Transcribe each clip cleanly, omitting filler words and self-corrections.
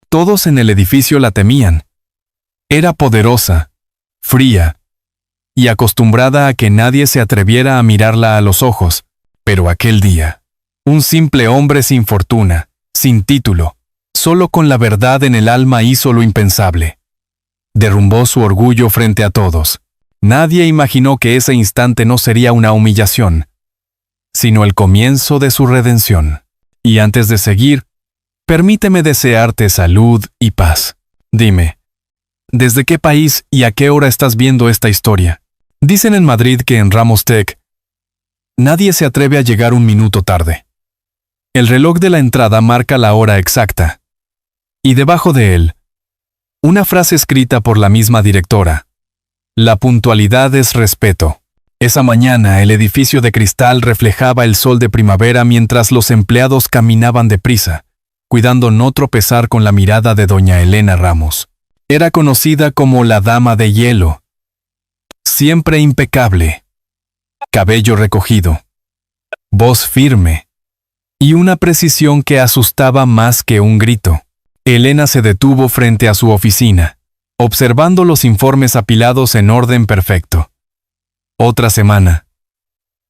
Todos en el edificio la temían. Era poderosa, fría, y acostumbrada a que nadie se atreviera a mirarla a los ojos. Pero aquel día, un simple hombre sin fortuna, sin título, solo con la verdad en el alma hizo lo impensable. Derrumbó su orgullo frente a todos. Nadie imaginó que ese instante no sería una humillación, sino el comienzo de su redención. Y antes de seguir, permíteme desearte salud y paz. Dime, ¿desde qué país y a qué hora estás viendo esta historia? Dicen en Madrid que en Ramos Tech nadie se atreve a llegar un minuto tarde. El reloj de la entrada marca la hora exacta. Y debajo de él, una frase escrita por la misma directora. La puntualidad es respeto. Esa mañana el edificio de cristal reflejaba el sol de primavera mientras los empleados caminaban deprisa, cuidando no tropezar con la mirada de doña Elena Ramos. Era conocida como la Dama de Hielo. Siempre impecable. Cabello recogido. Voz firme. Y una precisión que asustaba más que un grito. Elena se detuvo frente a su oficina, observando los informes apilados en orden perfecto. Otra semana.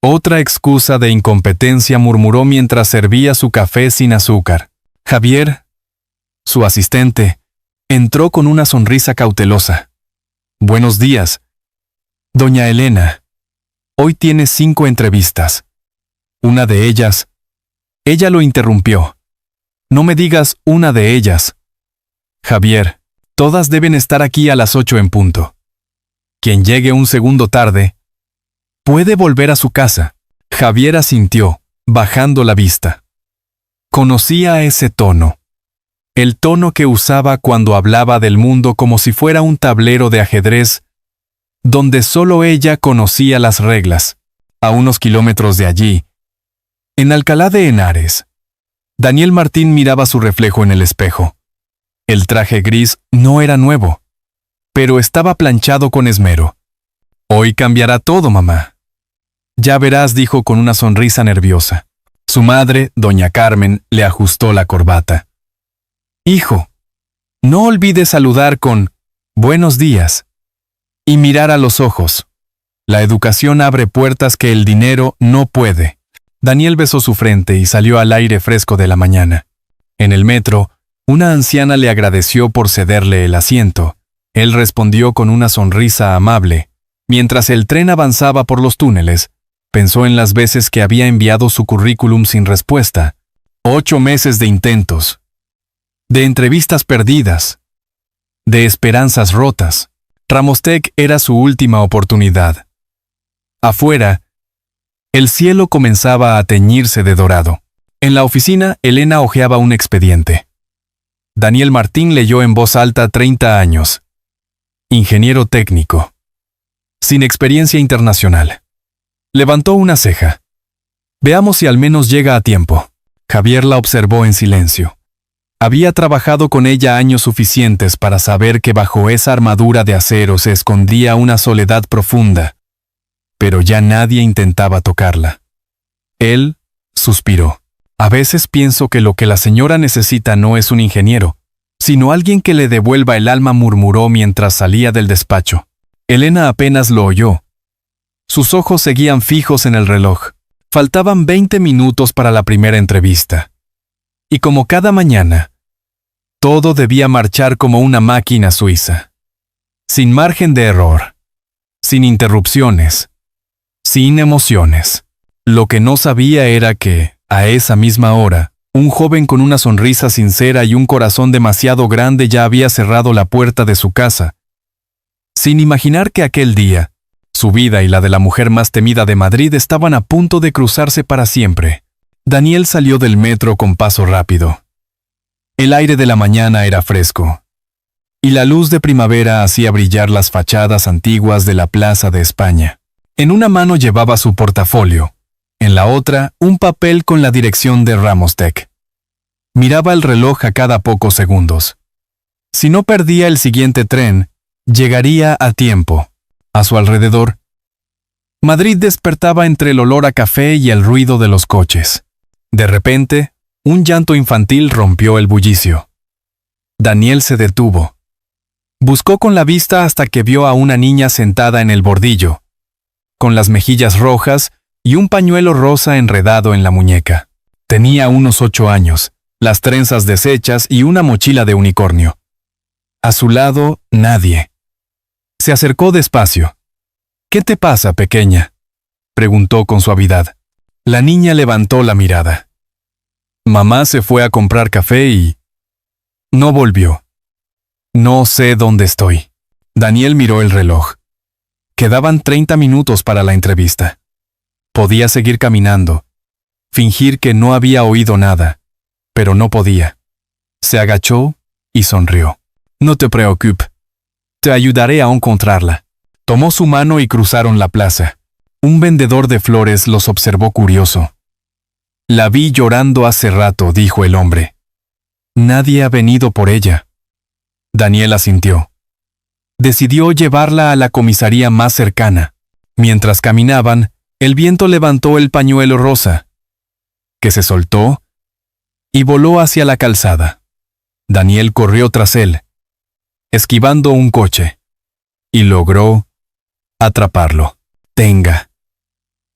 Otra excusa de incompetencia, murmuró mientras servía su café sin azúcar. Javier, su asistente, entró con una sonrisa cautelosa. Buenos días. Doña Elena, hoy tiene 5 entrevistas. Una de ellas. Ella lo interrumpió. No me digas una de ellas. Javier, todas deben estar aquí a las 8 en punto. Quien llegue un segundo tarde, puede volver a su casa. Javier asintió, bajando la vista. Conocía ese tono. El tono que usaba cuando hablaba del mundo como si fuera un tablero de ajedrez, donde solo ella conocía las reglas. A unos kilómetros de allí, en Alcalá de Henares, Daniel Martín miraba su reflejo en el espejo. El traje gris no era nuevo, pero estaba planchado con esmero. Hoy cambiará todo, mamá. Ya verás, dijo con una sonrisa nerviosa. Su madre, doña Carmen, le ajustó la corbata. Hijo, no olvides saludar con buenos días y mirar a los ojos. La educación abre puertas que el dinero no puede. Daniel besó su frente y salió al aire fresco de la mañana. En el metro, una anciana le agradeció por cederle el asiento. Él respondió con una sonrisa amable. Mientras el tren avanzaba por los túneles, pensó en las veces que había enviado su currículum sin respuesta. 8 meses de intentos, de entrevistas perdidas, de esperanzas rotas. Ramos Tech era su última oportunidad. Afuera, el cielo comenzaba a teñirse de dorado. En la oficina, Elena hojeaba un expediente. Daniel Martín leyó en voz alta 30 años. Ingeniero técnico. Sin experiencia internacional. Levantó una ceja. Veamos si al menos llega a tiempo. Javier la observó en silencio. Había trabajado con ella años suficientes para saber que bajo esa armadura de acero se escondía una soledad profunda. Pero ya nadie intentaba tocarla. Él suspiró. A veces pienso que lo que la señora necesita no es un ingeniero, sino alguien que le devuelva el alma, murmuró mientras salía del despacho. Elena apenas lo oyó. Sus ojos seguían fijos en el reloj. Faltaban 20 minutos para la primera entrevista. Y como cada mañana, todo debía marchar como una máquina suiza. Sin margen de error. Sin interrupciones. Sin emociones. Lo que no sabía era que, a esa misma hora, un joven con una sonrisa sincera y un corazón demasiado grande ya había cerrado la puerta de su casa. Sin imaginar que aquel día, su vida y la de la mujer más temida de Madrid estaban a punto de cruzarse para siempre. Daniel salió del metro con paso rápido. El aire de la mañana era fresco, y la luz de primavera hacía brillar las fachadas antiguas de la Plaza de España. En una mano llevaba su portafolio, en la otra un papel con la dirección de Ramos Tech. Miraba el reloj a cada pocos segundos. Si no perdía el siguiente tren, llegaría a tiempo. A su alrededor, Madrid despertaba entre el olor a café y el ruido de los coches. De repente, un llanto infantil rompió el bullicio. Daniel se detuvo. Buscó con la vista hasta que vio a una niña sentada en el bordillo, con las mejillas rojas y un pañuelo rosa enredado en la muñeca. Tenía unos 8 años, las trenzas deshechas y una mochila de unicornio. A su lado, nadie. Se acercó despacio. «¿Qué te pasa, pequeña?», preguntó con suavidad. La niña levantó la mirada. «Mamá se fue a comprar café y no volvió. No sé dónde estoy». Daniel miró el reloj. Quedaban 30 minutos para la entrevista. Podía seguir caminando, fingir que no había oído nada, pero no podía. Se agachó y sonrió. «No te preocupes. Te ayudaré a encontrarla». Tomó su mano y cruzaron la plaza. Un vendedor de flores los observó curioso. «La vi llorando hace rato», dijo el hombre. «Nadie ha venido por ella». Daniel asintió. Decidió llevarla a la comisaría más cercana. Mientras caminaban, el viento levantó el pañuelo rosa, que se soltó y voló hacia la calzada. Daniel corrió tras él, esquivando un coche, y logró atraparlo. «Tenga».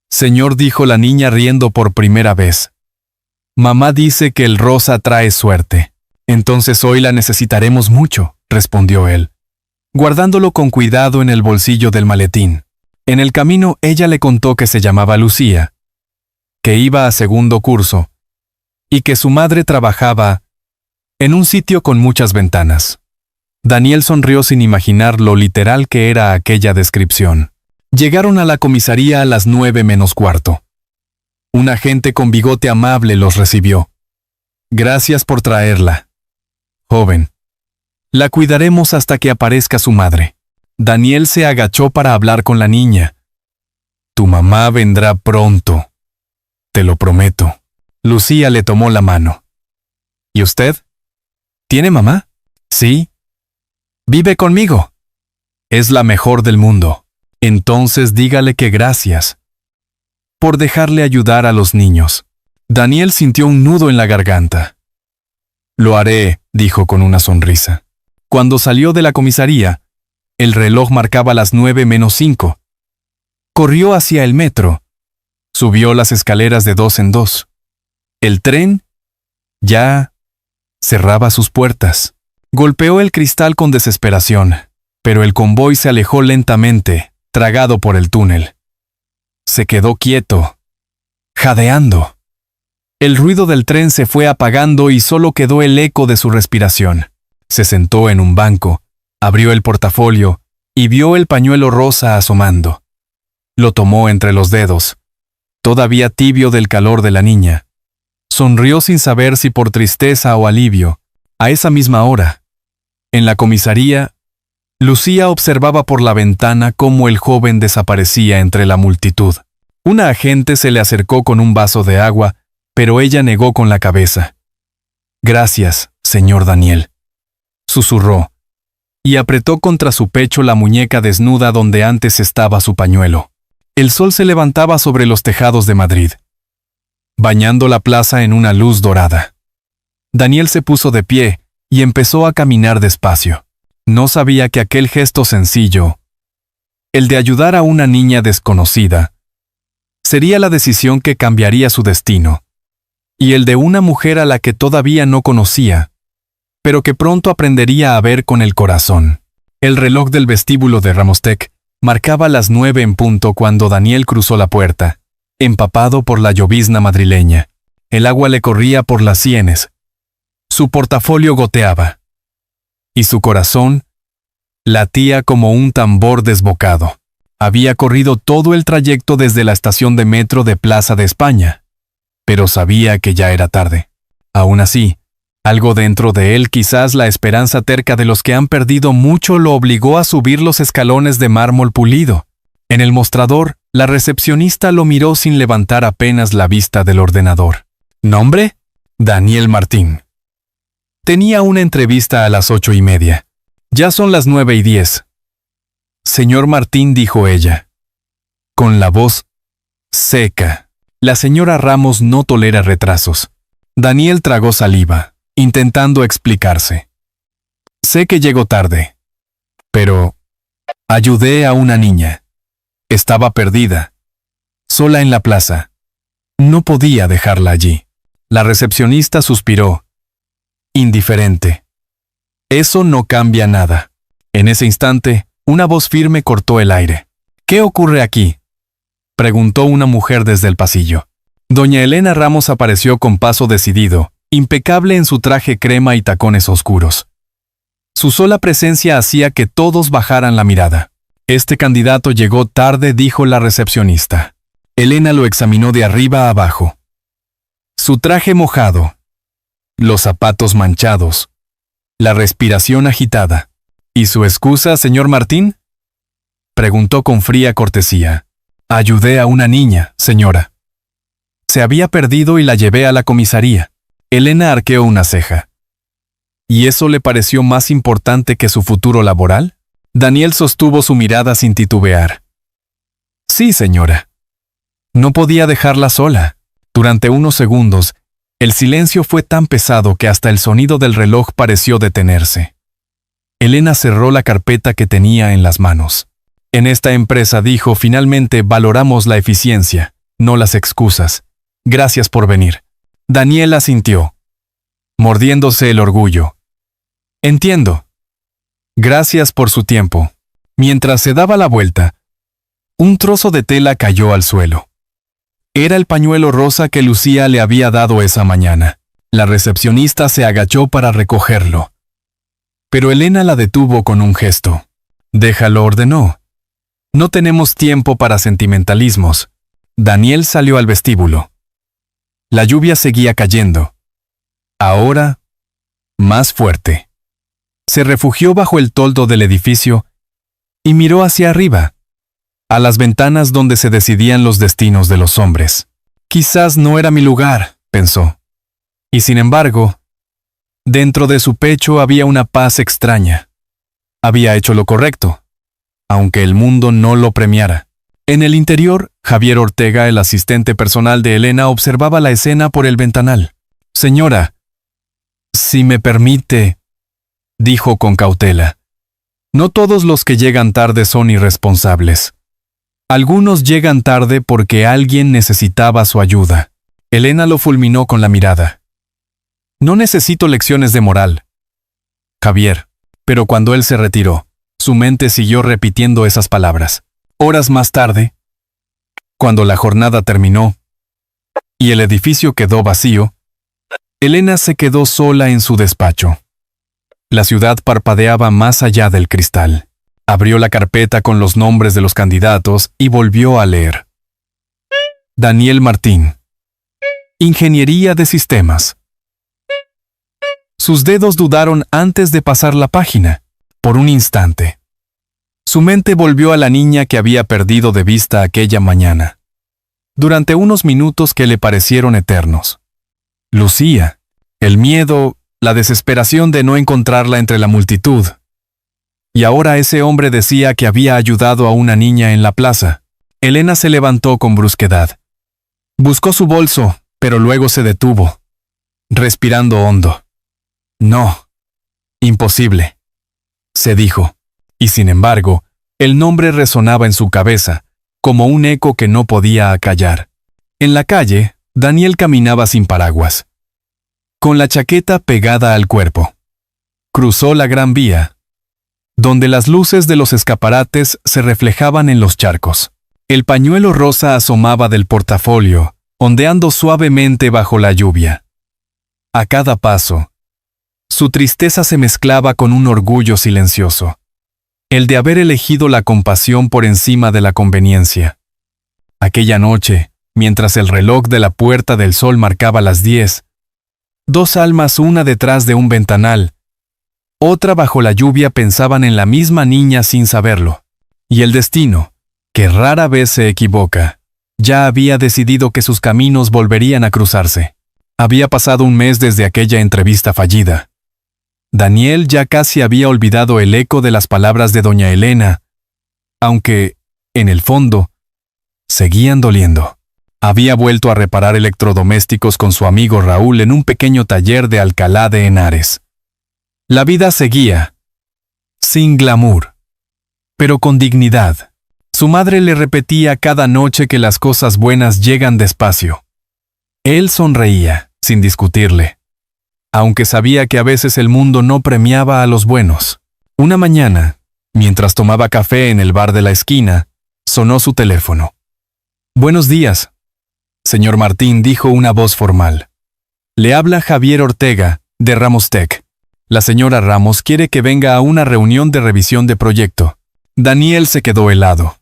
«Señor», dijo la niña riendo por primera vez. «Mamá dice que el rosa trae suerte». «Entonces hoy la necesitaremos mucho», respondió él, guardándolo con cuidado en el bolsillo del maletín. En el camino ella le contó que se llamaba Lucía, que iba a 2º curso, y que su madre trabajaba en un sitio con muchas ventanas. Daniel sonrió sin imaginar lo literal que era aquella descripción. Llegaron a la comisaría a las 9 menos cuarto. Un agente con bigote amable los recibió. «Gracias por traerla, joven. La cuidaremos hasta que aparezca su madre». Daniel se agachó para hablar con la niña. «Tu mamá vendrá pronto, te lo prometo». Lucía le tomó la mano. «¿Y usted? ¿Tiene mamá?» «Sí. Vive conmigo. Es la mejor del mundo». «Entonces dígale que gracias por dejarle ayudar a los niños». Daniel sintió un nudo en la garganta. «Lo haré», dijo con una sonrisa. Cuando salió de la comisaría, el reloj marcaba las 9 menos 5. Corrió hacia el metro. Subió las escaleras de 2 en 2. El tren ya cerraba sus puertas. Golpeó el cristal con desesperación, pero el convoy se alejó lentamente, tragado por el túnel. Se quedó quieto, jadeando. El ruido del tren se fue apagando y solo quedó el eco de su respiración. Se sentó en un banco, abrió el portafolio y vio el pañuelo rosa asomando. Lo tomó entre los dedos, todavía tibio del calor de la niña. Sonrió sin saber si por tristeza o alivio. A esa misma hora, en la comisaría, Lucía observaba por la ventana cómo el joven desaparecía entre la multitud. Una agente se le acercó con un vaso de agua, pero ella negó con la cabeza. «Gracias, señor Daniel», susurró, y apretó contra su pecho la muñeca desnuda donde antes estaba su pañuelo. El sol se levantaba sobre los tejados de Madrid, bañando la plaza en una luz dorada. Daniel se puso de pie y empezó a caminar despacio. No sabía que aquel gesto sencillo, el de ayudar a una niña desconocida, sería la decisión que cambiaría su destino, y el de una mujer a la que todavía no conocía, pero que pronto aprendería a ver con el corazón. El reloj del vestíbulo de Ramostec marcaba las 9 en punto cuando Daniel cruzó la puerta, empapado por la llovizna madrileña. El agua le corría por las sienes. Su portafolio goteaba, y su corazón latía como un tambor desbocado. Había corrido todo el trayecto desde la estación de metro de Plaza de España, pero sabía que ya era tarde. Aún así, algo dentro de él, quizás la esperanza terca de los que han perdido mucho, lo obligó a subir los escalones de mármol pulido. En el mostrador, la recepcionista lo miró sin levantar apenas la vista del ordenador. ¿Nombre? Daniel Martín. Tenía una entrevista a las 8:30. Ya son las 9:10. Señor Martín, dijo ella, con la voz seca. La señora Ramos no tolera retrasos. Daniel tragó saliva, intentando explicarse. Sé que llego tarde, pero ayudé a una niña. Estaba perdida, sola en la plaza. No podía dejarla allí. La recepcionista suspiró, indiferente. Eso no cambia nada. En ese instante, una voz firme cortó el aire. ¿Qué ocurre aquí?, preguntó una mujer desde el pasillo. Doña Elena Ramos apareció con paso decidido, impecable en su traje crema y tacones oscuros. Su sola presencia hacía que todos bajaran la mirada. Este candidato llegó tarde, dijo la recepcionista. Elena lo examinó de arriba a abajo. Su traje mojado, los zapatos manchados, la respiración agitada. ¿Y su excusa, señor Martín?, preguntó con fría cortesía. Ayudé a una niña, señora. Se había perdido y la llevé a la comisaría. Elena arqueó una ceja. ¿Y eso le pareció más importante que su futuro laboral? Daniel sostuvo su mirada sin titubear. Sí, señora. No podía dejarla sola. Durante unos segundos, el silencio fue tan pesado que hasta el sonido del reloj pareció detenerse. Elena cerró la carpeta que tenía en las manos. En esta empresa, dijo, finalmente valoramos la eficiencia, no las excusas. Gracias por venir. Daniel asintió, mordiéndose el orgullo. Entiendo. Gracias por su tiempo. Mientras se daba la vuelta, un trozo de tela cayó al suelo. Era el pañuelo rosa que Lucía le había dado esa mañana. La recepcionista se agachó para recogerlo. Pero Elena la detuvo con un gesto. Déjalo, ordenó. No tenemos tiempo para sentimentalismos. Daniel salió al vestíbulo. La lluvia seguía cayendo. Ahora, más fuerte. Se refugió bajo el toldo del edificio y miró hacia arriba, a las ventanas donde se decidían los destinos de los hombres. Quizás no era mi lugar, pensó. Y sin embargo, dentro de su pecho había una paz extraña. Había hecho lo correcto, aunque el mundo no lo premiara. En el interior, Javier Ortega, el asistente personal de Elena, observaba la escena por el ventanal. Señora, si me permite, dijo con cautela. No todos los que llegan tarde son irresponsables. Algunos llegan tarde porque alguien necesitaba su ayuda. Elena lo fulminó con la mirada. No necesito lecciones de moral, Javier. Pero cuando él se retiró, su mente siguió repitiendo esas palabras. Horas más tarde, cuando la jornada terminó y el edificio quedó vacío, Elena se quedó sola en su despacho. La ciudad parpadeaba más allá del cristal. Abrió la carpeta con los nombres de los candidatos y volvió a leer. Daniel Martín. Ingeniería de sistemas. Sus dedos dudaron antes de pasar la página, por un instante. Su mente volvió a la niña que había perdido de vista aquella mañana, durante unos minutos que le parecieron eternos. Lucía, el miedo, la desesperación de no encontrarla entre la multitud. Y ahora ese hombre decía que había ayudado a una niña en la plaza. Elena se levantó con brusquedad. Buscó su bolso, pero luego se detuvo, respirando hondo. No, imposible, se dijo, y sin embargo, el nombre resonaba en su cabeza, como un eco que no podía acallar. En la calle, Daniel caminaba sin paraguas, con la chaqueta pegada al cuerpo. Cruzó la Gran Vía, donde las luces de los escaparates se reflejaban en los charcos. El pañuelo rosa asomaba del portafolio, ondeando suavemente bajo la lluvia. A cada paso, su tristeza se mezclaba con un orgullo silencioso, el de haber elegido la compasión por encima de la conveniencia. Aquella noche, mientras el reloj de la Puerta del Sol marcaba las 10, dos almas, una detrás de un ventanal, otra bajo la lluvia, pensaban en la misma niña sin saberlo. Y el destino, que rara vez se equivoca, ya había decidido que sus caminos volverían a cruzarse. Había pasado un mes desde aquella entrevista fallida. Daniel ya casi había olvidado el eco de las palabras de doña Elena, aunque, en el fondo, seguían doliendo. Había vuelto a reparar electrodomésticos con su amigo Raúl en un pequeño taller de Alcalá de Henares. La vida seguía, sin glamour, pero con dignidad. Su madre le repetía cada noche que las cosas buenas llegan despacio. Él sonreía, sin discutirle, aunque sabía que a veces el mundo no premiaba a los buenos. Una mañana, mientras tomaba café en el bar de la esquina, sonó su teléfono. «Buenos días, señor Martín», dijo una voz formal. «Le habla Javier Ortega, de Ramos Tech. La señora Ramos quiere que venga a una reunión de revisión de proyecto». Daniel se quedó helado.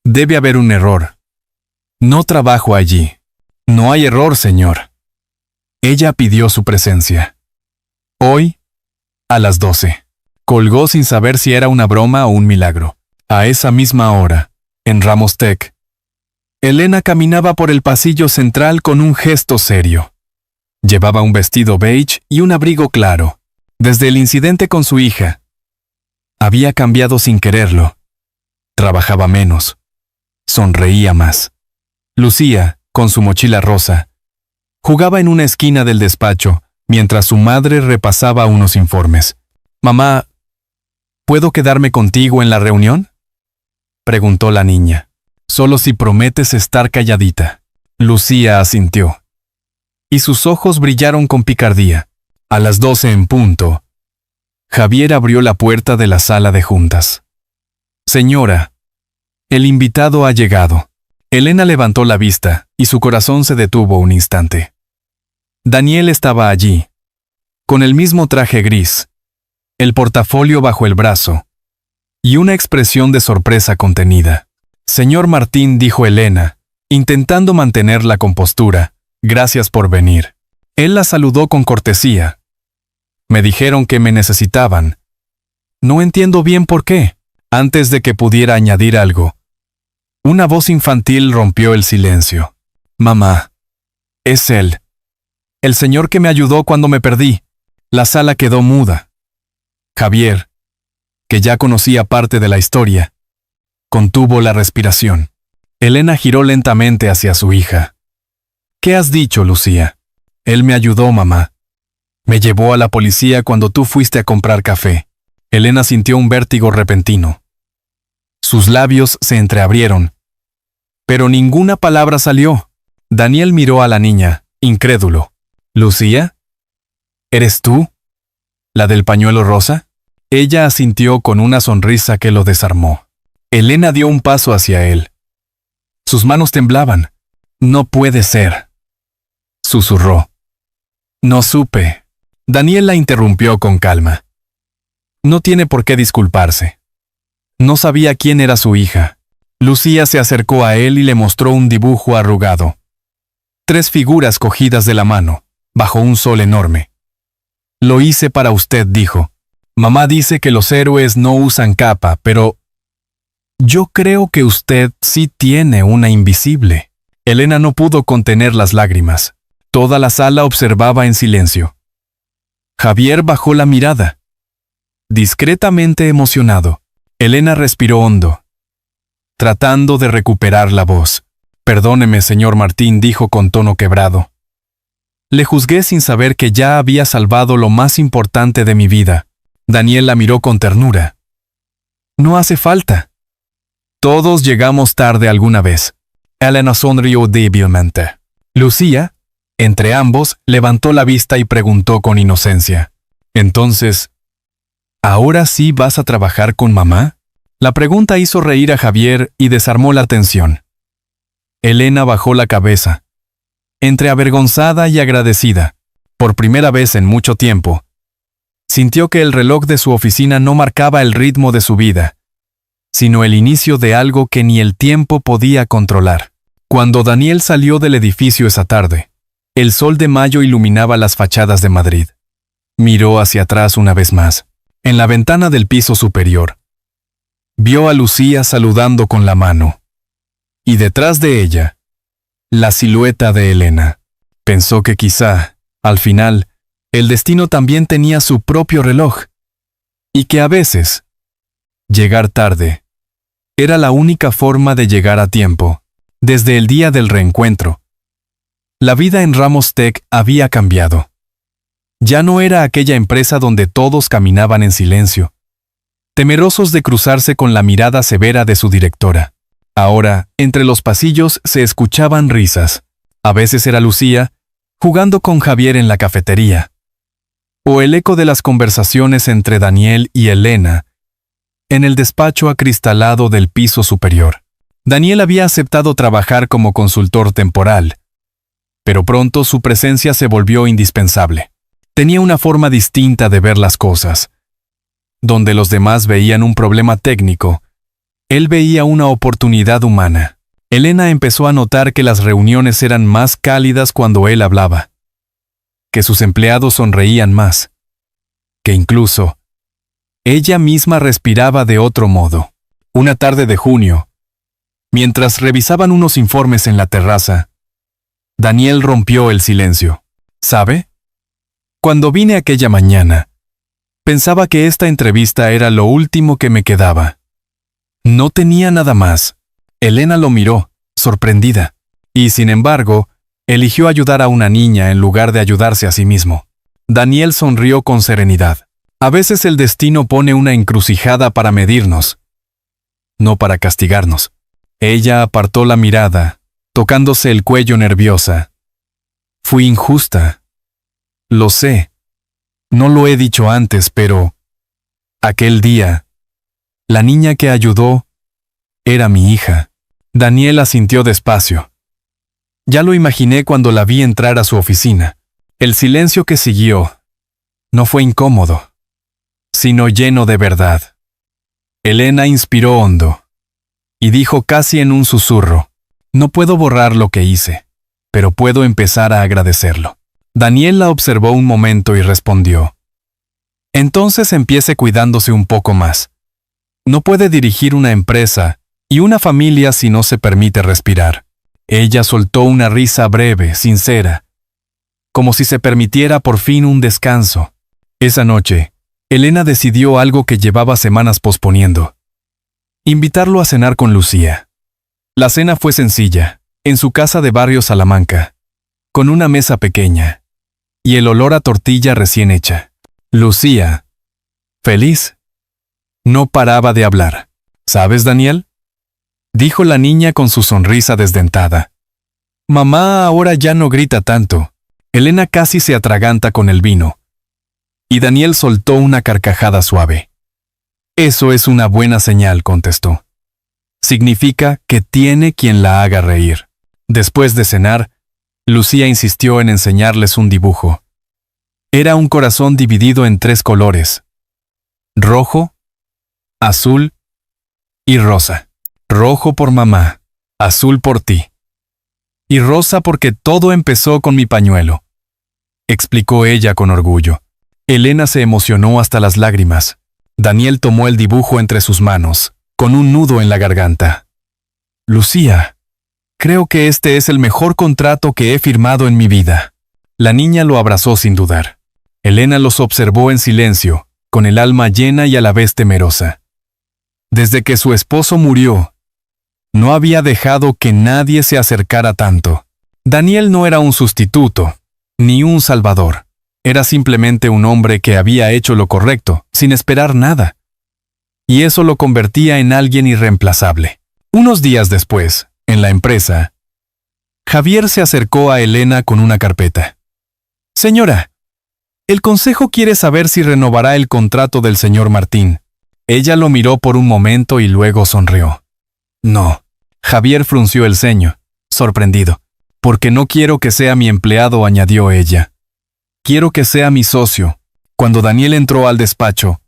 «Debe haber un error. No trabajo allí». «No hay error, señor». Ella pidió su presencia. «Hoy, a las 12. Colgó sin saber si era una broma o un milagro. A esa misma hora, en Ramos Tech, Elena caminaba por el pasillo central con un gesto serio. Llevaba un vestido beige y un abrigo claro. Desde el incidente con su hija, había cambiado sin quererlo. Trabajaba menos. Sonreía más. Lucía, con su mochila rosa, jugaba en una esquina del despacho, mientras su madre repasaba unos informes. «Mamá, ¿puedo quedarme contigo en la reunión?», preguntó la niña. «Solo si prometes estar calladita». Lucía asintió, y sus ojos brillaron con picardía. A las 12 en punto, Javier abrió la puerta de la sala de juntas. «Señora, el invitado ha llegado». Elena levantó la vista, y su corazón se detuvo un instante. Daniel estaba allí, con el mismo traje gris, el portafolio bajo el brazo, y una expresión de sorpresa contenida. «Señor Martín», dijo Elena, intentando mantener la compostura, «gracias por venir». Él la saludó con cortesía. «Me dijeron que me necesitaban. No entiendo bien por qué». Antes de que pudiera añadir algo, una voz infantil rompió el silencio. «Mamá, es él. El señor que me ayudó cuando me perdí». La sala quedó muda. Javier, que ya conocía parte de la historia, contuvo la respiración. Elena giró lentamente hacia su hija. «¿Qué has dicho, Lucía?». «Él me ayudó, mamá. Me llevó a la policía cuando tú fuiste a comprar café». Elena sintió un vértigo repentino. Sus labios se entreabrieron, pero ninguna palabra salió. Daniel miró a la niña, incrédulo. «¿Lucía? ¿Eres tú? ¿La del pañuelo rosa?». Ella asintió con una sonrisa que lo desarmó. Elena dio un paso hacia él. Sus manos temblaban. «No puede ser», susurró. «No supe». Daniel la interrumpió con calma. «No tiene por qué disculparse. No sabía quién era su hija». Lucía se acercó a él y le mostró un dibujo arrugado. 3 figuras cogidas de la mano, bajo un sol enorme. «Lo hice para usted», dijo. «Mamá dice que los héroes no usan capa, pero yo creo que usted sí tiene una invisible». Elena no pudo contener las lágrimas. Toda la sala observaba en silencio. Javier bajó la mirada, discretamente emocionado. Elena respiró hondo, tratando de recuperar la voz. «Perdóneme, señor Martín», dijo con tono quebrado. «Le juzgué sin saber que ya había salvado lo más importante de mi vida». Daniel la miró con ternura. «No hace falta. Todos llegamos tarde alguna vez». Elena sonrió débilmente. Lucía, entre ambos, levantó la vista y preguntó con inocencia. «Entonces, ¿ahora sí vas a trabajar con mamá?». La pregunta hizo reír a Javier y desarmó la tensión. Elena bajó la cabeza, entre avergonzada y agradecida. Por primera vez en mucho tiempo, sintió que el reloj de su oficina no marcaba el ritmo de su vida, sino el inicio de algo que ni el tiempo podía controlar. Cuando Daniel salió del edificio esa tarde, el sol de mayo iluminaba las fachadas de Madrid. Miró hacia atrás una vez más. En la ventana del piso superior, vio a Lucía saludando con la mano. Y detrás de ella, la silueta de Elena. Pensó que quizá, al final, el destino también tenía su propio reloj. Y que a veces, llegar tarde era la única forma de llegar a tiempo. Desde el día del reencuentro, la vida en Ramos Tech había cambiado. Ya no era aquella empresa donde todos caminaban en silencio, temerosos de cruzarse con la mirada severa de su directora. Ahora, entre los pasillos se escuchaban risas. A veces era Lucía, jugando con Javier en la cafetería, o el eco de las conversaciones entre Daniel y Elena en el despacho acristalado del piso superior. Daniel había aceptado trabajar como consultor temporal, pero pronto su presencia se volvió indispensable. Tenía una forma distinta de ver las cosas. Donde los demás veían un problema técnico, él veía una oportunidad humana. Elena empezó a notar que las reuniones eran más cálidas cuando él hablaba, que sus empleados sonreían más, que incluso ella misma respiraba de otro modo. Una tarde de junio, mientras revisaban unos informes en la terraza, Daniel rompió el silencio. ¿Sabe? Cuando vine aquella mañana, pensaba que esta entrevista era lo último que me quedaba. No tenía nada más. Elena lo miró, sorprendida, y sin embargo, eligió ayudar a una niña en lugar de ayudarse a sí mismo. Daniel sonrió con serenidad. A veces el destino pone una encrucijada para medirnos, no para castigarnos. Ella apartó la mirada, tocándose el cuello nerviosa. Fui injusta. Lo sé. No lo he dicho antes, pero aquel día, la niña que ayudó era mi hija. Daniel asintió despacio. Ya lo imaginé cuando la vi entrar a su oficina. El silencio que siguió no fue incómodo, sino lleno de verdad. Elena inspiró hondo y dijo casi en un susurro: no puedo borrar lo que hice, pero puedo empezar a agradecerlo. Daniel la observó un momento y respondió: entonces empiece cuidándose un poco más. No puede dirigir una empresa y una familia si no se permite respirar. Ella soltó una risa breve, sincera, como si se permitiera por fin un descanso. Esa noche, Elena decidió algo que llevaba semanas posponiendo: invitarlo a cenar con Lucía. La cena fue sencilla, en su casa de barrio Salamanca, con una mesa pequeña y el olor a tortilla recién hecha. Lucía, feliz, no paraba de hablar. ¿Sabes, Daniel?, dijo la niña con su sonrisa desdentada. Mamá ahora ya no grita tanto. Elena casi se atraganta con el vino, y Daniel soltó una carcajada suave. Eso es una buena señal, contestó. Significa que tiene quien la haga reír. Después de cenar, Lucía insistió en enseñarles un dibujo. Era un corazón dividido en 3 colores: rojo, azul y rosa. Rojo por mamá, azul por ti, y rosa porque todo empezó con mi pañuelo, explicó ella con orgullo. Elena se emocionó hasta las lágrimas. Daniel tomó el dibujo entre sus manos, con un nudo en la garganta. Lucía, creo que este es el mejor contrato que he firmado en mi vida. La niña lo abrazó sin dudar. Elena los observó en silencio, con el alma llena y a la vez temerosa. Desde que su esposo murió, no había dejado que nadie se acercara tanto. Daniel no era un sustituto, ni un salvador. Era simplemente un hombre que había hecho lo correcto, sin esperar nada. Y eso lo convertía en alguien irreemplazable. Unos días después, en la empresa, Javier se acercó a Elena con una carpeta. Señora, el consejo quiere saber si renovará el contrato del señor Martín. Ella lo miró por un momento y luego sonrió. No. Javier frunció el ceño, sorprendido. Porque no quiero que sea mi empleado, añadió ella. Quiero que sea mi socio. Cuando Daniel entró al despacho,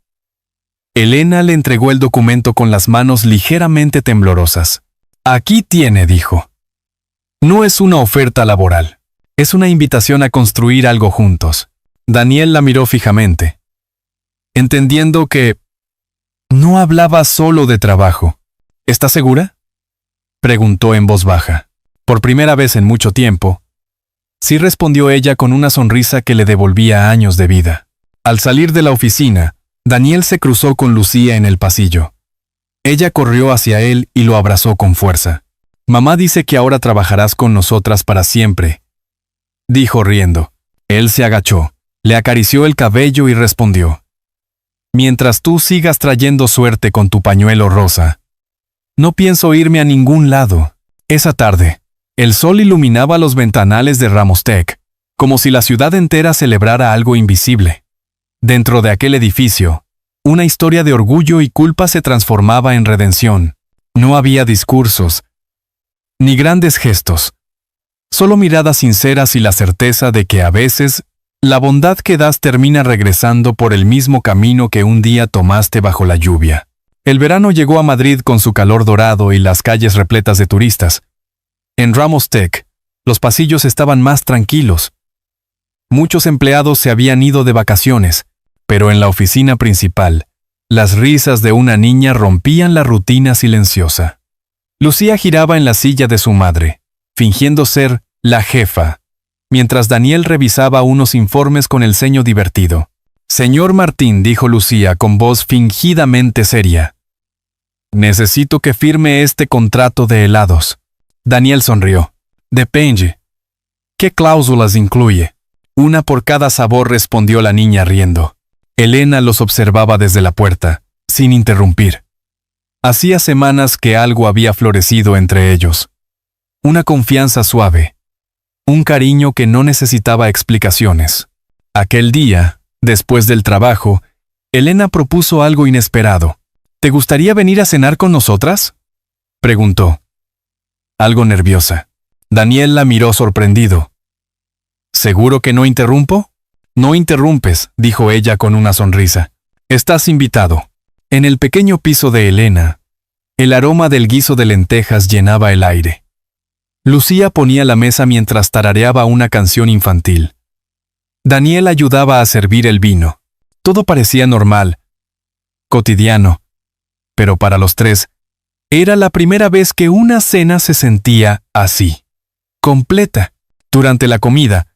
Elena le entregó el documento con las manos ligeramente temblorosas. Aquí tiene, dijo. No es una oferta laboral. Es una invitación a construir algo juntos. Daniel la miró fijamente, entendiendo que no hablaba solo de trabajo. ¿Está segura?, preguntó en voz baja. Por primera vez en mucho tiempo, sí, respondió ella con una sonrisa que le devolvía años de vida. Al salir de la oficina, Daniel se cruzó con Lucía en el pasillo. Ella corrió hacia él y lo abrazó con fuerza. Mamá dice que ahora trabajarás con nosotras para siempre, dijo riendo. Él se agachó. Le acarició el cabello y respondió: «Mientras tú sigas trayendo suerte con tu pañuelo rosa, no pienso irme a ningún lado». Esa tarde, el sol iluminaba los ventanales de Ramostec, como si la ciudad entera celebrara algo invisible. Dentro de aquel edificio, una historia de orgullo y culpa se transformaba en redención. No había discursos, ni grandes gestos, solo miradas sinceras y la certeza de que a veces la bondad que das termina regresando por el mismo camino que un día tomaste bajo la lluvia. El verano llegó a Madrid con su calor dorado y las calles repletas de turistas. En Ramostec, los pasillos estaban más tranquilos. Muchos empleados se habían ido de vacaciones, pero en la oficina principal, las risas de una niña rompían la rutina silenciosa. Lucía giraba en la silla de su madre, fingiendo ser la jefa, mientras Daniel revisaba unos informes con el ceño divertido. «Señor Martín», dijo Lucía con voz fingidamente seria, «necesito que firme este contrato de helados». Daniel sonrió. «Depende. ¿Qué cláusulas incluye?» «Una por cada sabor», respondió la niña riendo. Elena los observaba desde la puerta, sin interrumpir. Hacía semanas que algo había florecido entre ellos. Una confianza suave. Un cariño que no necesitaba explicaciones. Aquel día, después del trabajo, Elena propuso algo inesperado. «¿Te gustaría venir a cenar con nosotras?», preguntó, algo nerviosa. Daniel la miró sorprendido. «¿Seguro que no interrumpo?» «No interrumpes», dijo ella con una sonrisa. «Estás invitado». En el pequeño piso de Elena, el aroma del guiso de lentejas llenaba el aire. Lucía ponía la mesa mientras tarareaba una canción infantil. Daniel ayudaba a servir el vino. Todo parecía normal, cotidiano, pero para los tres, era la primera vez que una cena se sentía así, completa. Durante la comida,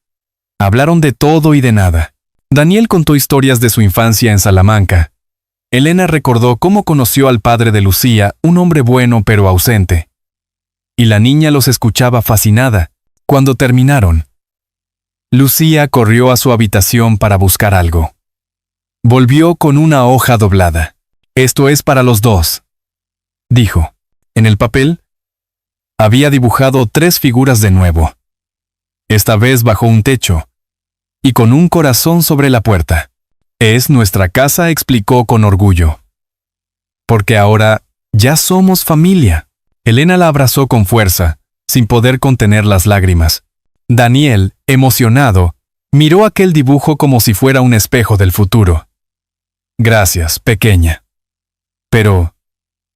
hablaron de todo y de nada. Daniel contó historias de su infancia en Salamanca. Elena recordó cómo conoció al padre de Lucía, un hombre bueno pero ausente. Y la niña los escuchaba fascinada. Cuando terminaron, Lucía corrió a su habitación para buscar algo. Volvió con una hoja doblada. «Esto es para los dos», dijo. En el papel, había dibujado 3 figuras de nuevo. Esta vez bajo un techo, y con un corazón sobre la puerta. «Es nuestra casa», explicó con orgullo. «Porque ahora ya somos familia». Elena la abrazó con fuerza, sin poder contener las lágrimas. Daniel, emocionado, miró aquel dibujo como si fuera un espejo del futuro. «Gracias, pequeña. Pero,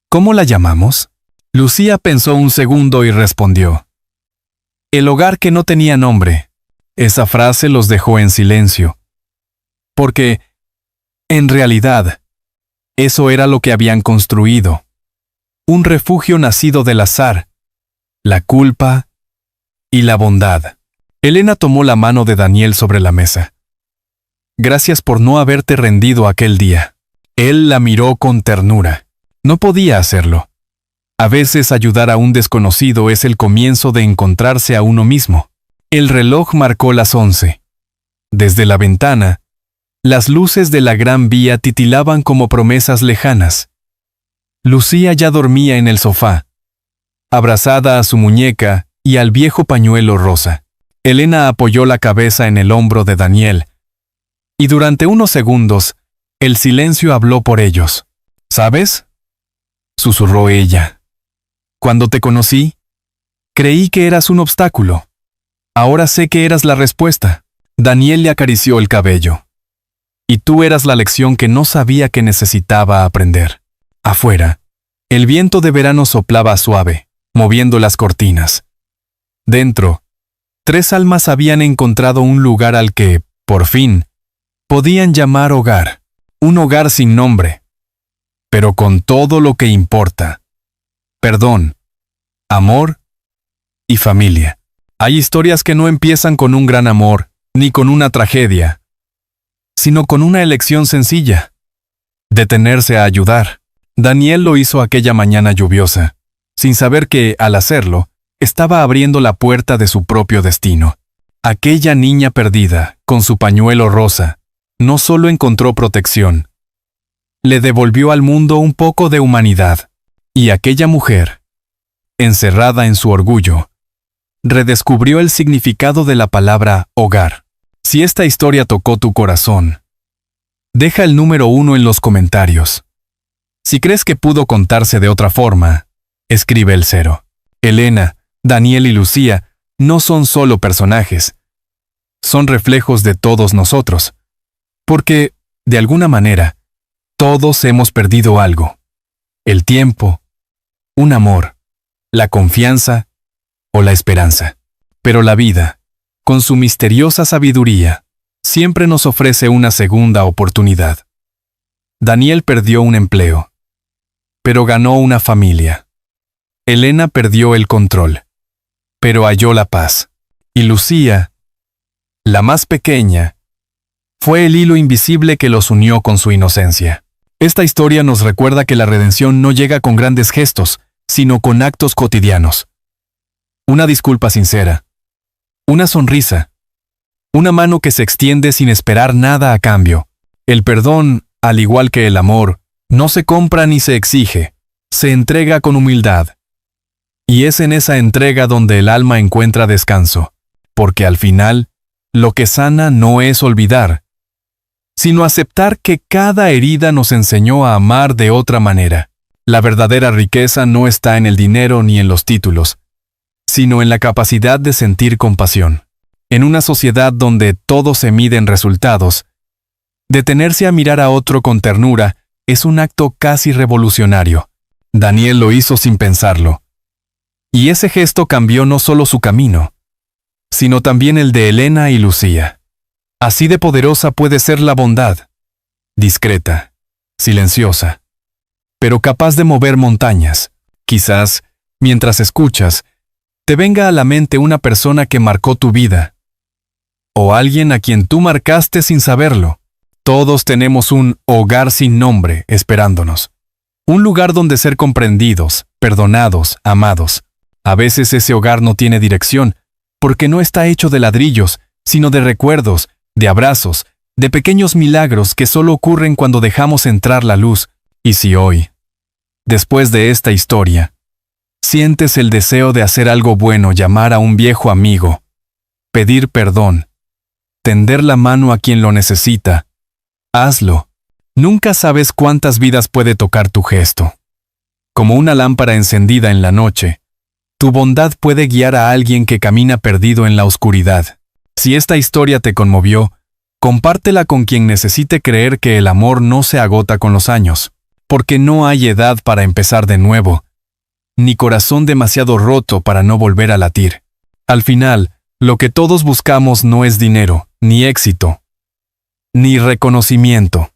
¿cómo la llamamos?». Lucía pensó un segundo y respondió: «El hogar que no tenía nombre». Esa frase los dejó en silencio. Porque, en realidad, eso era lo que habían construido. Un refugio nacido del azar, la culpa y la bondad. Elena tomó la mano de Daniel sobre la mesa. «Gracias por no haberte rendido aquel día». Él la miró con ternura. No podía hacerlo. A veces ayudar a un desconocido es el comienzo de encontrarse a uno mismo. El reloj marcó las 11. Desde la ventana, las luces de la Gran Vía titilaban como promesas lejanas. Lucía ya dormía en el sofá, abrazada a su muñeca y al viejo pañuelo rosa. Elena apoyó la cabeza en el hombro de Daniel, y durante unos segundos, el silencio habló por ellos. «¿Sabes?», susurró ella. «Cuando te conocí, creí que eras un obstáculo. Ahora sé que eras la respuesta». Daniel le acarició el cabello. «Y tú eras la lección que no sabía que necesitaba aprender». Afuera, el viento de verano soplaba suave, moviendo las cortinas. Dentro, 3 almas habían encontrado un lugar al que, por fin, podían llamar hogar. Un hogar sin nombre, pero con todo lo que importa: perdón, amor y familia. Hay historias que no empiezan con un gran amor, ni con una tragedia, sino con una elección sencilla: detenerse a ayudar. Daniel lo hizo aquella mañana lluviosa, sin saber que, al hacerlo, estaba abriendo la puerta de su propio destino. Aquella niña perdida, con su pañuelo rosa, no solo encontró protección, le devolvió al mundo un poco de humanidad. Y aquella mujer, encerrada en su orgullo, redescubrió el significado de la palabra hogar. Si esta historia tocó tu corazón, deja el número 1 en los comentarios. Si crees que pudo contarse de otra forma, escribe el 0. Elena, Daniel y Lucía no son solo personajes, son reflejos de todos nosotros, porque, de alguna manera, todos hemos perdido algo: el tiempo, un amor, la confianza o la esperanza. Pero la vida, con su misteriosa sabiduría, siempre nos ofrece una segunda oportunidad. Daniel perdió un empleo, pero ganó una familia. Elena perdió el control, pero halló la paz. Y Lucía, la más pequeña, fue el hilo invisible que los unió con su inocencia. Esta historia nos recuerda que la redención no llega con grandes gestos, sino con actos cotidianos. Una disculpa sincera, una sonrisa, una mano que se extiende sin esperar nada a cambio. El perdón, al igual que el amor, no se compra ni se exige, se entrega con humildad. Y es en esa entrega donde el alma encuentra descanso, porque al final, lo que sana no es olvidar, sino aceptar que cada herida nos enseñó a amar de otra manera. La verdadera riqueza no está en el dinero ni en los títulos, sino en la capacidad de sentir compasión. En una sociedad donde todo se mide en resultados, detenerse a mirar a otro con ternura es un acto casi revolucionario. Daniel lo hizo sin pensarlo. Y ese gesto cambió no solo su camino, sino también el de Elena y Lucía. Así de poderosa puede ser la bondad, discreta, silenciosa, pero capaz de mover montañas. Quizás, mientras escuchas, te venga a la mente una persona que marcó tu vida, o alguien a quien tú marcaste sin saberlo. Todos tenemos un hogar sin nombre esperándonos, un lugar donde ser comprendidos, perdonados, amados. A veces ese hogar no tiene dirección, porque no está hecho de ladrillos, sino de recuerdos, de abrazos, de pequeños milagros que solo ocurren cuando dejamos entrar la luz. Y si hoy, después de esta historia, sientes el deseo de hacer algo bueno, llamar a un viejo amigo, pedir perdón, tender la mano a quien lo necesita, hazlo. Nunca sabes cuántas vidas puede tocar tu gesto. Como una lámpara encendida en la noche, tu bondad puede guiar a alguien que camina perdido en la oscuridad. Si esta historia te conmovió, compártela con quien necesite creer que el amor no se agota con los años, porque no hay edad para empezar de nuevo, ni corazón demasiado roto para no volver a latir. Al final, lo que todos buscamos no es dinero, ni éxito, ni reconocimiento,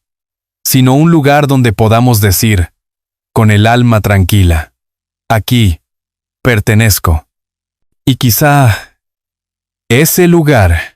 sino un lugar donde podamos decir, con el alma tranquila, aquí pertenezco. Y quizá ese lugar